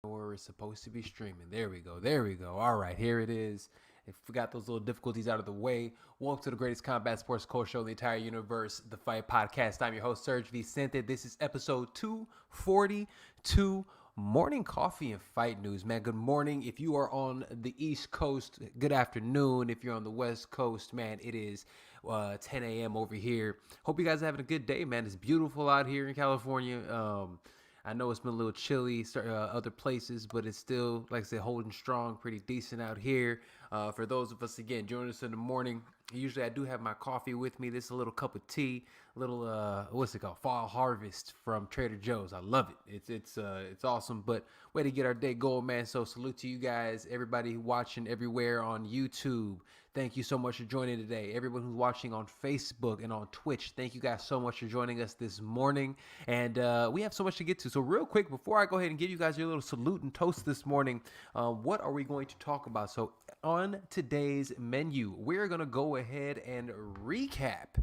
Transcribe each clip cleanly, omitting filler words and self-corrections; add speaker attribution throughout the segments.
Speaker 1: Where it's supposed to be streaming. There we go. There we go. All right, here it is. If we got those little difficulties out of the way, welcome to the greatest combat sports culture show in the entire universe, the Fight Podcast. I'm your host, Sergio Vicente. This is episode 242, Morning Coffee and Fight News. Man, good morning. If you are on the East Coast, good afternoon. If you're on the West Coast, man, it is 10 a.m. over here. Hope you guys are having a good day, man. It's beautiful out here in California. I know it's been a little chilly other places, but it's still, like I said, holding strong, pretty decent out here. For those of us, again, joining us in the morning, usually I do have my coffee with me. This is a little cup of tea, what's it called? Fall Harvest from Trader Joe's. I love it. It's awesome, but way to get our day going, man. So salute to you guys, everybody watching everywhere on YouTube. Thank you so much for joining today. Everyone who's watching on Facebook and on Twitch, thank you guys so much for joining us this morning. And we have so much to get to. So real quick, before I go ahead and give you guys your little salute and toast this morning, what are we going to talk about? So on today's menu, we're going to go ahead and recap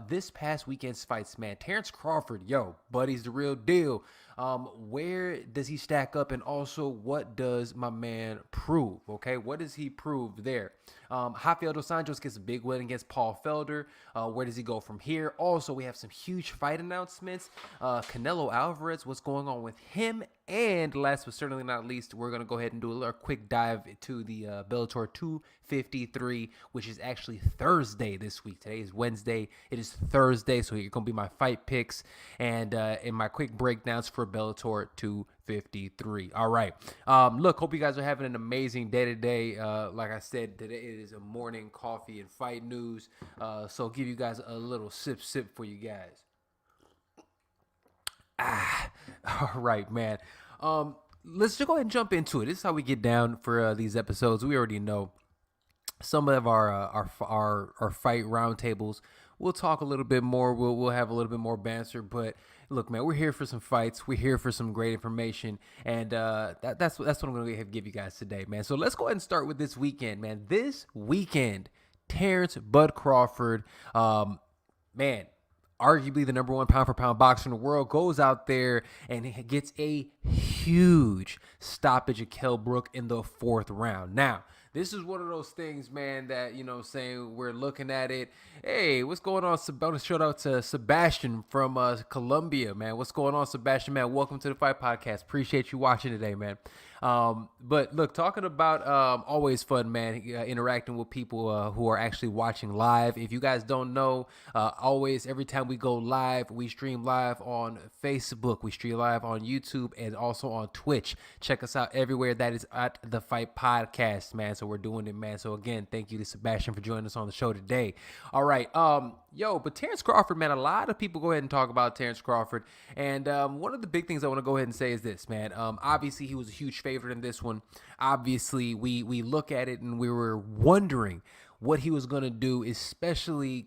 Speaker 1: this past weekend's fights, man. Terrence Crawford, yo, buddy's the real deal. Where does he stack up, and also what does my man prove? Okay, what does he prove there? Rafael dos Anjos gets a big win against Paul Felder. Where does he go from here? Also, we have some huge fight announcements. Canelo Alvarez, what's going on with him? And last but certainly not least, we're going to go ahead and do a little quick dive to the Bellator 253, which is actually Thursday this week. Today is Wednesday. It is Thursday, so here are going to be my fight picks and in my quick breakdowns for Bellator 253. All right. Look, hope you guys are having an amazing day today. Like I said, today it is a morning coffee and fight news. So give you guys a little sip for you guys. All right, man. Let's just go ahead and jump into it. This is how we get down for these episodes. We already know some of our fight roundtables. We'll talk a little bit more. We'll have a little bit more banter. But look, man, we're here for some fights. We're here for some great information, and that's what I'm going to give you guys today, man. So let's go ahead and start with this weekend, man. This weekend, Terrence Bud Crawford, man, arguably the number one pound for pound boxer in the world, goes out there and gets a huge stoppage of Kell Brook in the fourth round. Now, this is one of those things, man, that, you know what I'm saying, we're looking at it. Hey, what's going on? Shout out to Sebastian from Colombia, man. What's going on, Sebastian, man? Welcome to the Fight Podcast. Appreciate you watching today, man. But look, talking about always fun, man, interacting with people who are actually watching live. If you guys don't know, always, every time we go live, we stream live on Facebook, we stream live on YouTube, and also on Twitch. Check us out everywhere. That is at the Fight Podcast, man. So we're doing it, man. So again, thank you to Sebastian for joining us on the show today. All right. But Terrence Crawford, man, a lot of people go ahead and talk about Terrence Crawford. And one of the big things I want to go ahead and say is this, man. Obviously, he was a huge favorite in this one. Obviously, we look at it and we were wondering what he was going to do, especially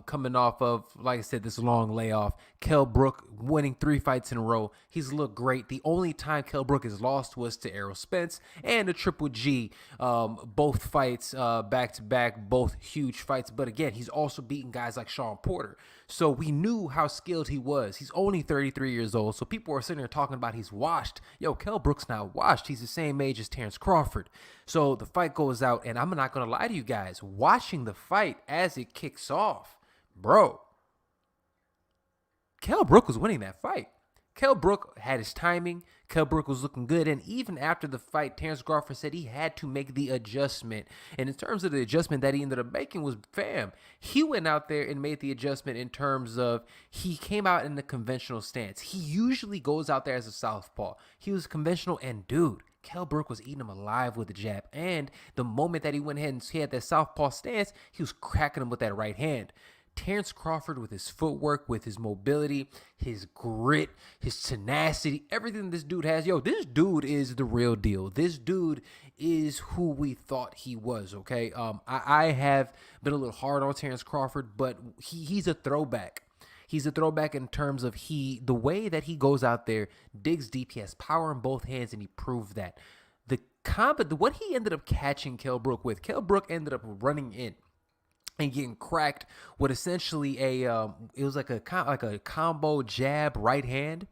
Speaker 1: coming off of, like I said, this long layoff. Kell Brook winning 3 fights in a row. He's looked great. The only time Kell Brook has lost was to Errol Spence and a Triple G. Both fights back-to-back, both huge fights. But again, he's also beaten guys like Sean Porter. So we knew how skilled he was. He's only 33 years old. So people are sitting there talking about he's washed. Yo, Kell Brook's not washed. He's the same age as Terrence Crawford. So the fight goes out, and I'm not going to lie to you guys. Watching the fight as it kicks off, bro, Kell Brook was winning that fight. Kell Brook had his timing. Kell Brook was looking good. And even after the fight, Terrence Crawford said he had to make the adjustment. And in terms of the adjustment that he ended up making was, he went out there and made the adjustment in terms of he came out in the conventional stance. He usually goes out there as a southpaw. He was conventional, and dude, Kell Brook was eating him alive with the jab. And the moment that he went ahead and he had that southpaw stance, he was cracking him with that right hand. Terrence Crawford, with his footwork, with his mobility, his grit, his tenacity, everything this dude has. Yo, this dude is the real deal. This dude is who we thought he was, okay? I have been a little hard on Terrence Crawford, but he's a throwback. He's a throwback in terms of the way that he goes out there, digs deep. He has power in both hands, and he proved that. What he ended up catching Kell Brook with, Kell Brook ended up running in and getting cracked with essentially it was like a combo jab right hand.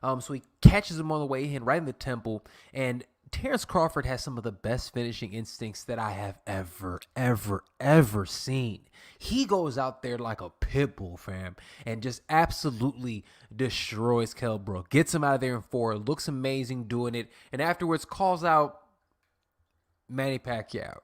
Speaker 1: So he catches him on the way in, right in the temple, and Terrence Crawford has some of the best finishing instincts that I have ever seen. He goes out there like a pit bull, fam, and just absolutely destroys Kell Brook. Gets him out of there in 4, looks amazing doing it, and afterwards calls out Manny Pacquiao.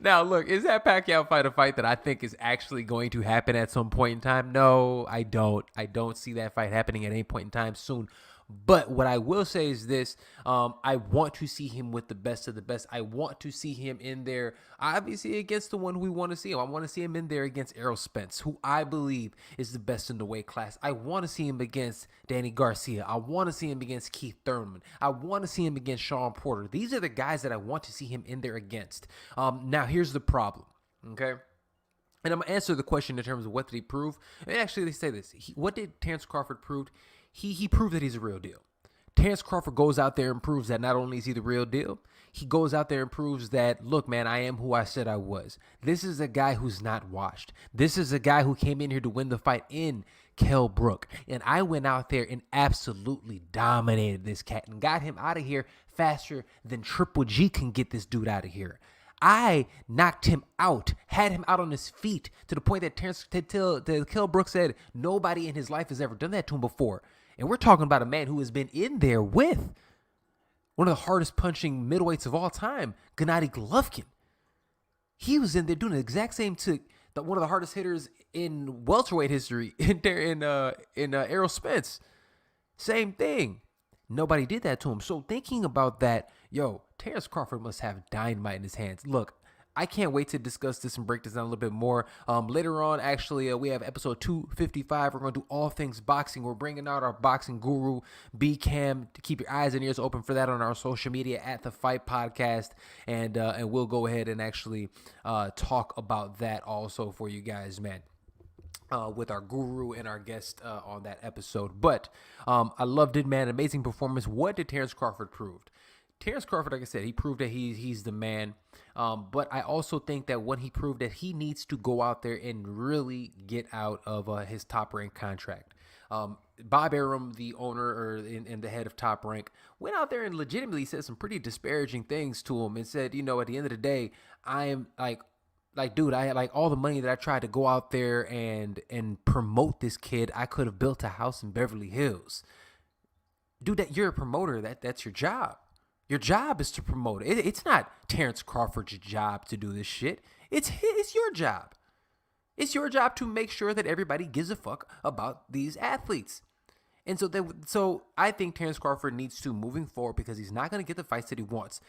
Speaker 1: Now, look, is that Pacquiao fight a fight that I think is actually going to happen at some point in time? No, I don't. I don't see that fight happening at any point in time soon. But what I will say is this. I want to see him with the best of the best. I want to see him in there, obviously, against the one who we want to see him. I want to see him in there against Errol Spence, who I believe is the best in the weight class. I want to see him against Danny Garcia. I want to see him against Keith Thurman. I want to see him against Sean Porter. These are the guys that I want to see him in there against. Now, here's the problem, okay? And I'm going to answer the question in terms of what did he prove. And actually, they say this. What did Terrence Crawford prove? He proved that he's a real deal. Terrence Crawford goes out there and proves that not only is he the real deal, he goes out there and proves that, look, man, I am who I said I was. This is a guy who's not washed. This is a guy who came in here to win the fight in Kell Brook. And I went out there and absolutely dominated this cat and got him out of here faster than Triple G can get this dude out of here. I knocked him out, had him out on his feet to the point that Kell Brook said nobody in his life has ever done that to him before. And we're talking about a man who has been in there with one of the hardest punching middleweights of all time, Gennady Golovkin. He was in there doing the exact same to one of the hardest hitters in welterweight history in Errol Spence. Same thing. Nobody did that to him. So thinking about that, Terrence Crawford must have dynamite in his hands. Look, I can't wait to discuss this and break this down a little bit more. Later on, actually, we have episode 255. We're going to do all things boxing. We're bringing out our boxing guru, B-Cam, to keep your eyes and ears open for that on our social media at The Fight Podcast. And we'll go ahead and actually talk about that also for you guys, man. With our guru and our guest on that episode. But I loved it, man. Amazing performance. What did Terrence Crawford prove? Terrence Crawford, like I said, he proved that he's the man. But I also think that when he proved that he needs to go out there and really get out of his Top Rank contract. Bob Arum, the owner and the head of Top Rank, went out there and legitimately said some pretty disparaging things to him and said, at the end of the day, I am dude, I had all the money that I tried to go out there and promote this kid. I could have built a house in Beverly Hills. Dude, that you're a promoter. That's your job. Your job is to promote it. It's not Terrence Crawford's job to do this shit. It's your job. It's your job to make sure that everybody gives a fuck about these athletes. And so I think Terrence Crawford needs to, moving forward, because he's not going to get the fights that he wants.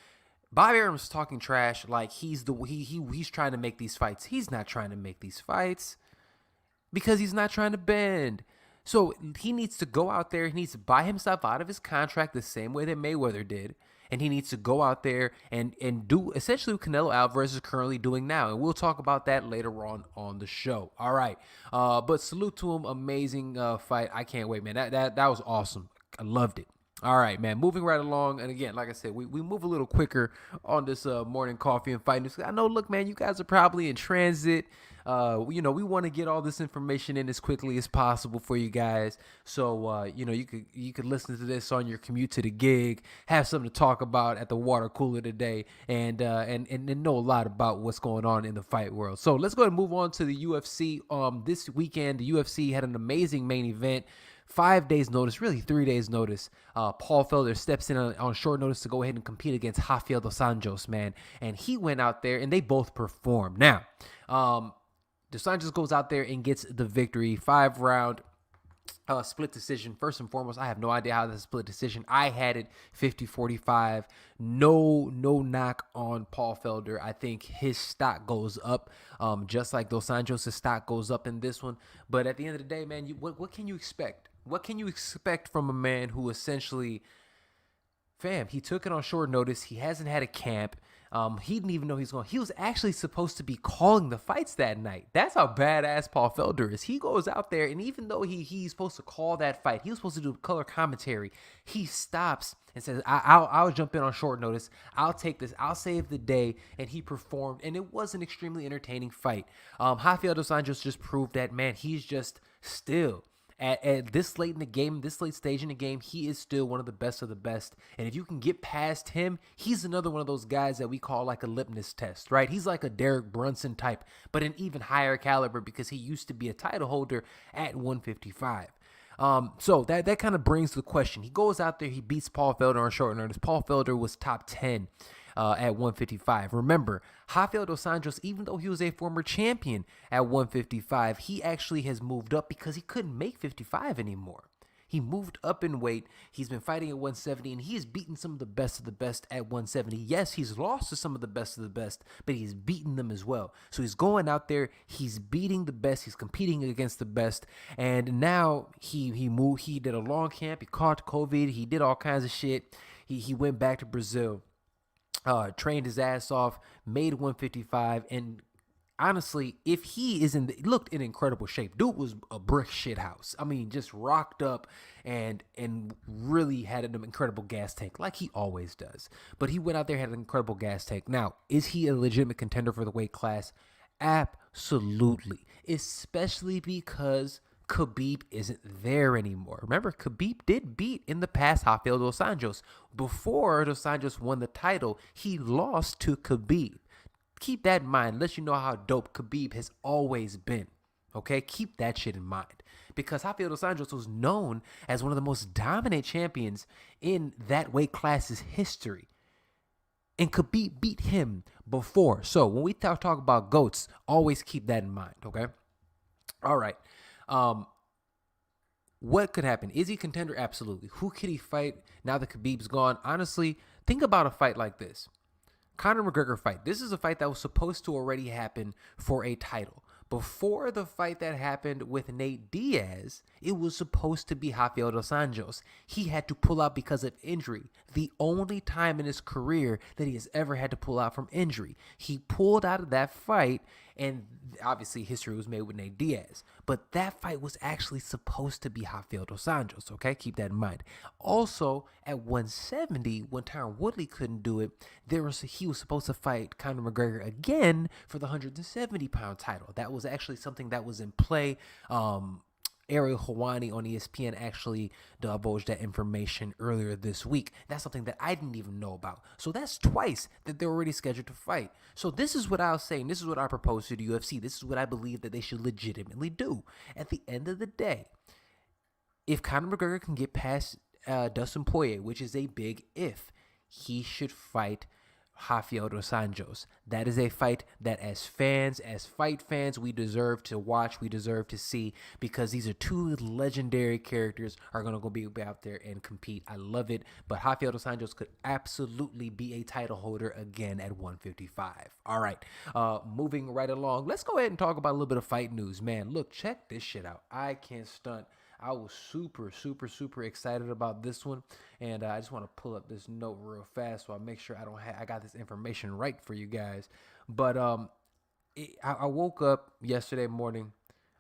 Speaker 1: Bob Arum's talking trash like he's trying to make these fights. He's not trying to make these fights because he's not trying to bend. So he needs to go out there. He needs to buy himself out of his contract the same way that Mayweather did. And he needs to go out there and do essentially what Canelo Alvarez is currently doing now. And we'll talk about that later on the show. All right. But salute to him. Amazing fight. I can't wait, man. That was awesome. I loved it. All right, man. Moving right along. And again, like I said, we move a little quicker on this morning coffee and fight news. I know, look, man, you guys are probably in transit. We want to get all this information in as quickly as possible for you guys. So, you could listen to this on your commute to the gig, have something to talk about at the water cooler today, and know a lot about what's going on in the fight world. So let's go ahead and move on to the UFC. This weekend, the UFC had an amazing main event. 5 days notice, really 3 days notice. Paul Felder steps in on short notice to go ahead and compete against Rafael dos Anjos, man. And he went out there and they both performed. Now, dos Anjos goes out there and gets the victory. 5-round split decision. First and foremost, I have no idea how this split decision. I had it 50-45. No knock on Paul Felder. I think his stock goes up, just like dos Anjos' stock goes up in this one. But at the end of the day, man, what can you expect? What can you expect from a man who essentially, fam, he took it on short notice. He hasn't had a camp. He didn't even know he's going. He was actually supposed to be calling the fights that night. That's how badass Paul Felder is. He goes out there, and even though he's supposed to call that fight, he was supposed to do color commentary. He stops and says, I'll jump in on short notice. I'll take this. I'll save the day. And he performed, and it was an extremely entertaining fight. Rafael dos Anjos just proved that, man, he's just still At this late in the game, this late stage in the game, he is still one of the best. And if you can get past him, he's another one of those guys that we call like a litmus test, right? He's like a Derek Brunson type, but an even higher caliber because he used to be a title holder at 155. So that kind of brings the question. He goes out there, he beats Paul Felder on short notice. Paul Felder was top 10 at 155. Remember, Rafael dos Anjos, even though he was a former champion at 155, he actually has moved up because he couldn't make 55 anymore. He moved up in weight. He's been fighting at 170, and he has beaten some of the best at 170. Yes, he's lost to some of the best, but he's beaten them as well. So he's going out there. He's beating the best. He's competing against the best. And now he moved. He did a long camp. He caught COVID. He did all kinds of shit. He went back to Brazil, trained his ass off, made 155, and honestly, if he is looked in incredible shape. Dude was a brick shit house. I mean, just rocked up and really had an incredible gas tank like he always does. But he went out there, had an incredible gas tank. Now, is he a legitimate contender for the weight class? Absolutely. Especially because Khabib isn't there anymore. Remember, Khabib did beat in the past Rafael dos Anjos. Before dos Anjos won the title, he lost to Khabib. Keep that in mind. Let you know how dope Khabib has always been. Okay? Keep that shit in mind. Because Rafael dos Anjos was known as one of the most dominant champions in that weight class's history. And Khabib beat him before. So when we talk about GOATs, always keep that in mind. Okay? All right. What could happen? Is he a contender? Absolutely. Who could he fight now that Khabib's gone? Honestly, think about a fight like this. Conor McGregor fight. This is a fight that was supposed to already happen for a title. Before the fight that happened with Nate Diaz, it was supposed to be Rafael dos Anjos. He had to pull out because of injury. The only time in his career that he has ever had to pull out from injury. He pulled out of that fight, and obviously history was made with Nate Diaz. But that fight was actually supposed to be Rafael dos Anjos, okay? Keep that in mind. Also, at 170, when Tyron Woodley couldn't do it, he was supposed to fight Conor McGregor again for the 170-pound title. That was actually something that was in play. Ariel Helwani on ESPN actually divulged that information earlier this week. That's something that I didn't even know about. So that's twice that they're already scheduled to fight. So this is what I was saying. This is what I propose to the UFC. This is what I believe that they should legitimately do. At the end of the day, if Conor McGregor can get past Dustin Poirier, which is a big if, he should fight Rafael dos Anjos. That is a fight that as fight fans, we deserve to watch, we deserve to see, because these are two legendary characters are going to go be out there and compete. I love it, but Rafael dos Anjos could absolutely be a title holder again at 155. All right, moving right along, let's go ahead and talk about a little bit of fight news. Man, look, check this shit out. I can't stunt. I was super excited about this one, and I just want to pull up this note real fast so I make sure I got this information right for you guys. But I woke up yesterday morning.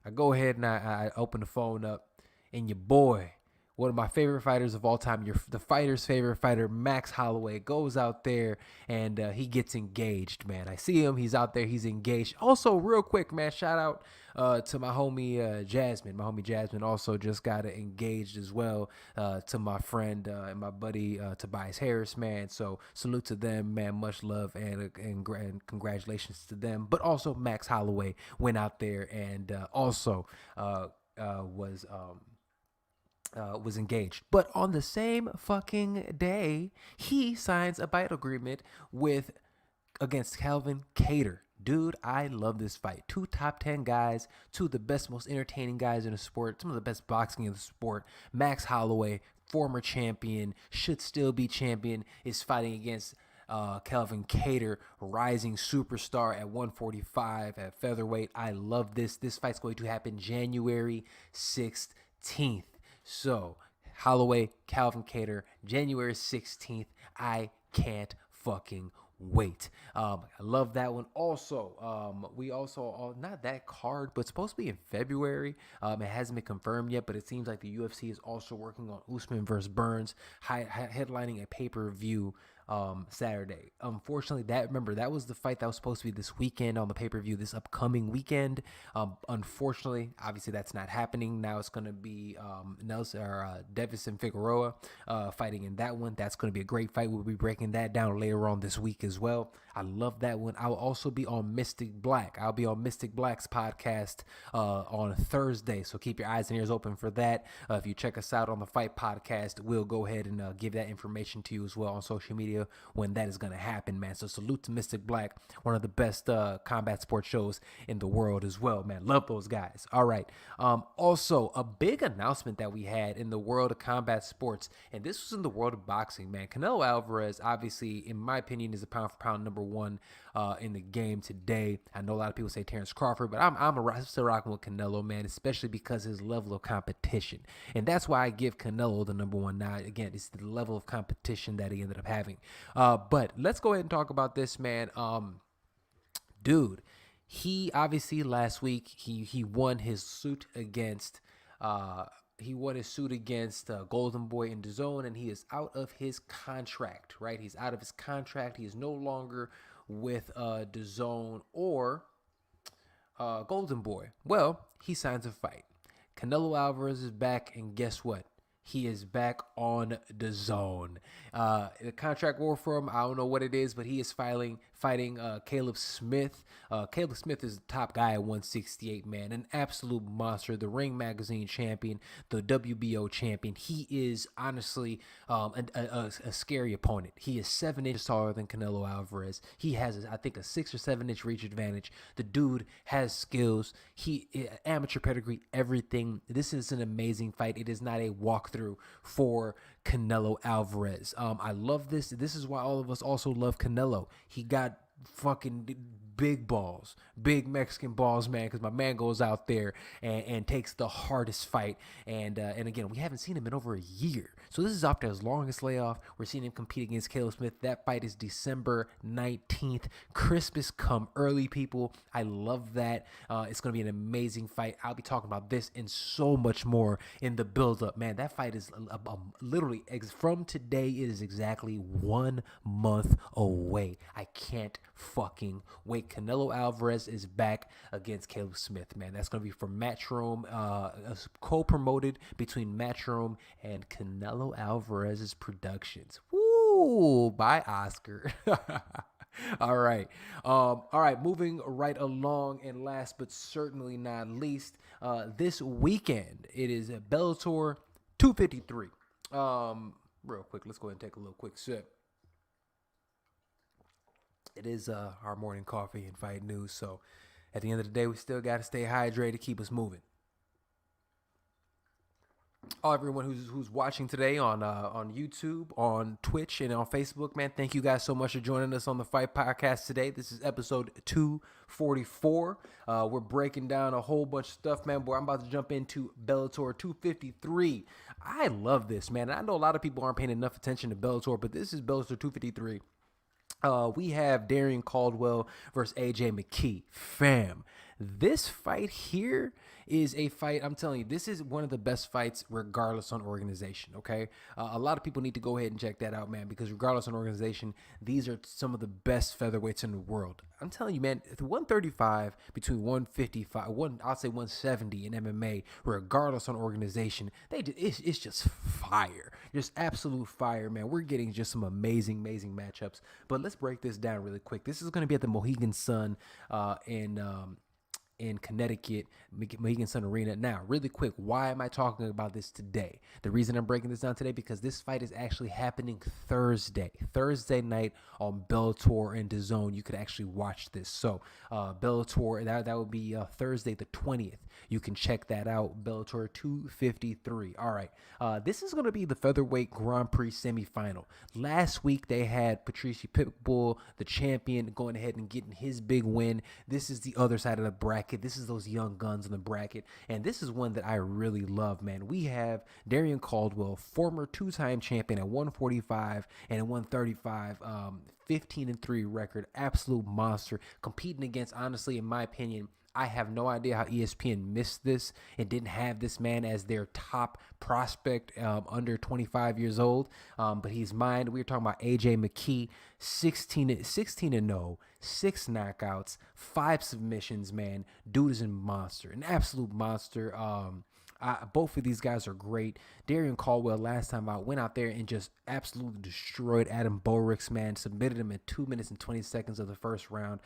Speaker 1: I go ahead and I open the phone up, and your boy, one of my favorite fighters of all time, the fighter's favorite fighter, Max Holloway, goes out there and he gets engaged, man. I see him. He's out there. He's engaged. Also, real quick, man, shout out to my homie Jasmine. My homie Jasmine also just got engaged as well to my friend and my buddy Tobias Harris, man. So salute to them, man. Much love and congratulations to them. But also Max Holloway went out there and also was engaged. But on the same fucking day, he signs a fight agreement against Calvin Kattar. Dude, I love this fight. Two top 10 guys, two of the best, most entertaining guys in the sport, some of the best boxing in the sport. Max Holloway, former champion, should still be champion, is fighting against Calvin Kattar, rising superstar at 145 at featherweight. I love this. This fight's going to happen January 16th. So, Holloway, Calvin Kattar, January 16th. I can't fucking wait. I love that one. Also, we also, not that card, but it's supposed to be in February. It hasn't been confirmed yet, but it seems like the UFC is also working on Usman versus Burns, headlining a pay-per-view Saturday. Unfortunately, that was the fight that was supposed to be this weekend on the pay-per-view, this upcoming weekend. Unfortunately, obviously that's not happening. Now it's going to be Davison Figueroa fighting in that one. That's going to be a great fight. We'll be breaking that down later on this week as well. I love that one. I will also be on Mystic Black. I'll be on Mystic Black's podcast on Thursday, so keep your eyes and ears open for that. If you check us out on the Fight Podcast, we'll go ahead and give that information to you as well on social media when that is going to happen, man. So salute to Mystic Black, one of the best combat sports shows in the world as well, man. Love those guys. All right. Also, a big announcement that we had in the world of combat sports, and this was in the world of boxing, man. Canelo Alvarez, obviously, in my opinion, is a pound-for-pound number one in the game today. I know a lot of people say Terrence Crawford, but I'm still rocking with Canelo, man, especially because his level of competition. And that's why I give Canelo the number one. Now, again, it's the level of competition that he ended up having. But let's go ahead and talk about this, man. Dude, he obviously last week, he won his suit against Golden Boy in DAZN, and he is out of his contract, right? He's out of his contract. He is no longer with DAZN or Golden Boy. Well, he signs a fight. Canelo Alvarez is back, and guess what? He is back on DAZN. The contract war for him, I don't know what it is, but he is fighting Caleb Smith. Caleb Smith is the top guy at 168, man. An absolute monster. The Ring Magazine champion, the WBO champion. He is honestly a scary opponent. He is 7 inches taller than Canelo Alvarez. He has, I think, a 6 or 7 inch reach advantage. The dude has skills. He amateur pedigree, everything. This is an amazing fight. It is not a walkthrough for Canelo Alvarez. I love this. This is why all of us also love Canelo. He got fucking big balls, big Mexican balls, man, because my man goes out there and takes the hardest fight. And again, we haven't seen him in over a year. So this is after his longest layoff. We're seeing him compete against Caleb Smith. That fight is December 19th. Christmas come early, people. I love that. It's going to be an amazing fight. I'll be talking about this and so much more in the build-up, man. That fight is literally, from today, it is exactly 1 month away. I can't fucking wait. Canelo Alvarez is back against Caleb Smith, man. That's going to be from Matchroom, co-promoted between Matchroom and Canelo Alvarez's Productions. Woo! By Oscar. All right. Moving right along, and last but certainly not least, this weekend, it is Bellator 253. Real quick, let's go ahead and take a little quick sip. It is our morning coffee and fight news. So at the end of the day, we still got to stay hydrated, keep us moving. All everyone who's watching today on YouTube, on Twitch, and on Facebook, man, thank you guys so much for joining us on the Fight Podcast today. This is episode 244. We're breaking down a whole bunch of stuff, man. Boy, I'm about to jump into Bellator 253. I love this, man. I know a lot of people aren't paying enough attention to Bellator, but this is Bellator 253. We have Darrion Caldwell versus AJ McKee. Fam, this fight here is a fight, I'm telling you, this is one of the best fights regardless on organization, okay? A lot of people need to go ahead and check that out, man, because regardless on organization, these are some of the best featherweights in the world. I'm telling you, man, the 135 between 155, I'll say 170 in MMA, regardless on organization, it's just fire. Just absolute fire, man. We're getting just some amazing matchups. But let's break this down really quick. This is going to be at the Mohegan Sun in Connecticut, Mohegan Sun Arena. Now, really quick, why am I talking about this today? The reason I'm breaking this down today, because this fight is actually happening Thursday night on Bellator and DAZN. You could actually watch this. So Bellator, that would be Thursday the 20th. You can check that out, Bellator 253. All right, this is going to be the featherweight Grand Prix semifinal. Last week, they had Patrice Pitbull, the champion, going ahead and getting his big win. This is the other side of the bracket. This is those young guns in the bracket, and this is one that I really love, man. We have Darrion Caldwell, former two-time champion at 145 and at 135, 15-3 record, absolute monster, competing against, honestly, in my opinion, I have no idea how ESPN missed this and didn't have this man as their top prospect under 25 years old. But he's mine. We were talking about AJ McKee, 16-0, 6 knockouts, 5 submissions, man. Dude is a monster, an absolute monster. Both of these guys are great. Darian Caldwell last time out went out there and just absolutely destroyed Adam Borix, man. Submitted him in 2 minutes and 20 seconds of the first round.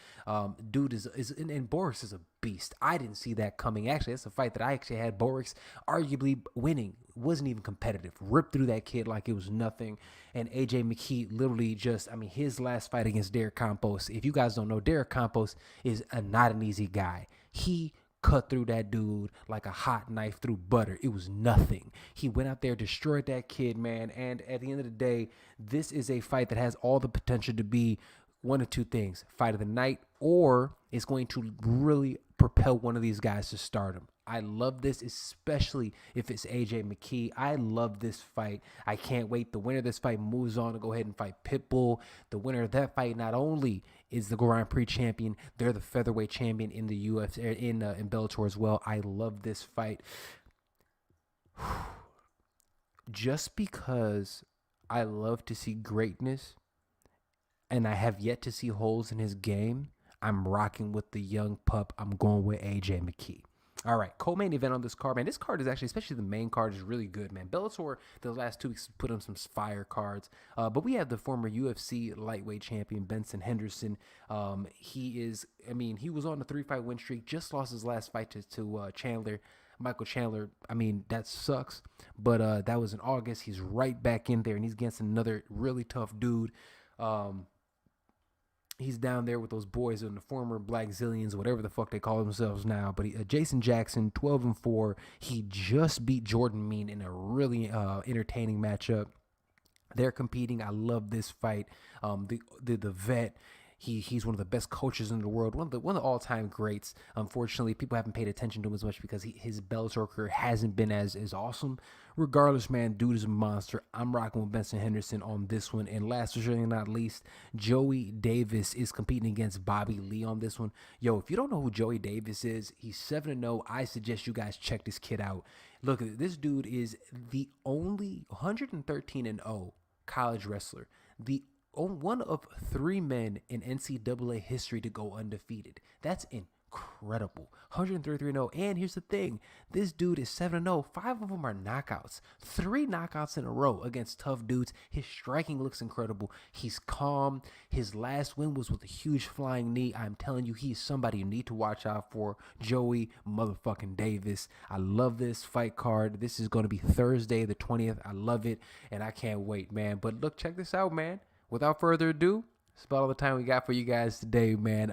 Speaker 1: Dude is and Borix is a beast. I didn't see that coming. Actually, that's a fight that I actually had Borix arguably winning. Wasn't even competitive. Ripped through that kid like it was nothing. And AJ McKee literally just, I mean, his last fight against Derek Campos. If you guys don't know, Derek Campos is not an easy guy. He cut through that dude like a hot knife through butter. It was nothing. He went out there, destroyed that kid, man. And at the end of the day, this is a fight that has all the potential to be one of two things: fight of the night, or it's going to really propel one of these guys to stardom. I love this, especially if it's AJ McKee. I love this fight. I can't wait. The winner of this fight moves on to go ahead and fight Pitbull. The winner of that fight not only is the Grand Prix champion, they're the featherweight champion in the UFC, in Bellator as well. I love this fight. Just because I love to see greatness and I have yet to see holes in his game, I'm rocking with the young pup. I'm going with AJ McKee. All right, co-main event on this card, man. This card is actually, especially the main card, is really good, man. Bellator, the last 2 weeks, put on some fire cards. But we have the former UFC lightweight champion, Benson Henderson. He was on a 3-fight win streak, just lost his last fight to Michael Chandler. I mean, that sucks. But that was in August. He's right back in there, and he's against another really tough dude. He's down there with those boys in the former Black Zillions, whatever the fuck they call themselves now. But Jason Jackson, 12-4. He just beat Jordan Mean in a really entertaining matchup. They're competing. I love this fight. The vet. He's one of the best coaches in the world, one of the all-time greats. Unfortunately, people haven't paid attention to him as much because his Bellator career hasn't been as awesome. Regardless, man, dude is a monster. I'm rocking with Benson Henderson on this one. And last but certainly not least, Joey Davis is competing against Bobby Lee on this one. Yo, if you don't know who Joey Davis is, he's 7-0. I suggest you guys check this kid out. Look, this dude is the only 113-0 college wrestler. One of 3 men in NCAA history to go undefeated. That's incredible. 133-0. And here's the thing. This dude is 7-0. 5 of them are knockouts. 3 knockouts in a row against tough dudes. His striking looks incredible. He's calm. His last win was with a huge flying knee. I'm telling you, he's somebody you need to watch out for. Joey motherfucking Davis. I love this fight card. This is going to be Thursday the 20th. I love it. And I can't wait, man. But look, check this out, man. Without further ado, that's about all the time we got for you guys today, man.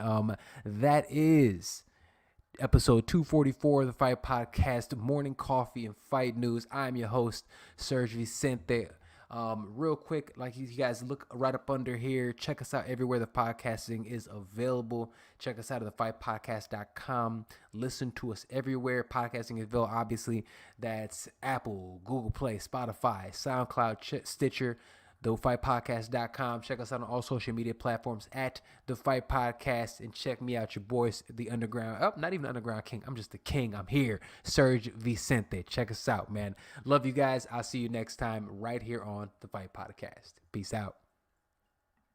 Speaker 1: That is episode 244 of the Fight Podcast, Morning Coffee and Fight News. I'm your host, Sergio Vicente. Real quick, like you guys look right up under here. Check us out everywhere the podcasting is available. Check us out at thefightpodcast.com. Listen to us everywhere. Podcasting is available, obviously. That's Apple, Google Play, Spotify, SoundCloud, Stitcher. TheFightPodcast.com. Check us out on all social media platforms at The Fight Podcast, and check me out, your boys, the Underground. Not even Underground King. I'm just the king. I'm here, Sergio Vicente. Check us out, man. Love you guys. I'll see you next time right here on The Fight Podcast. Peace out.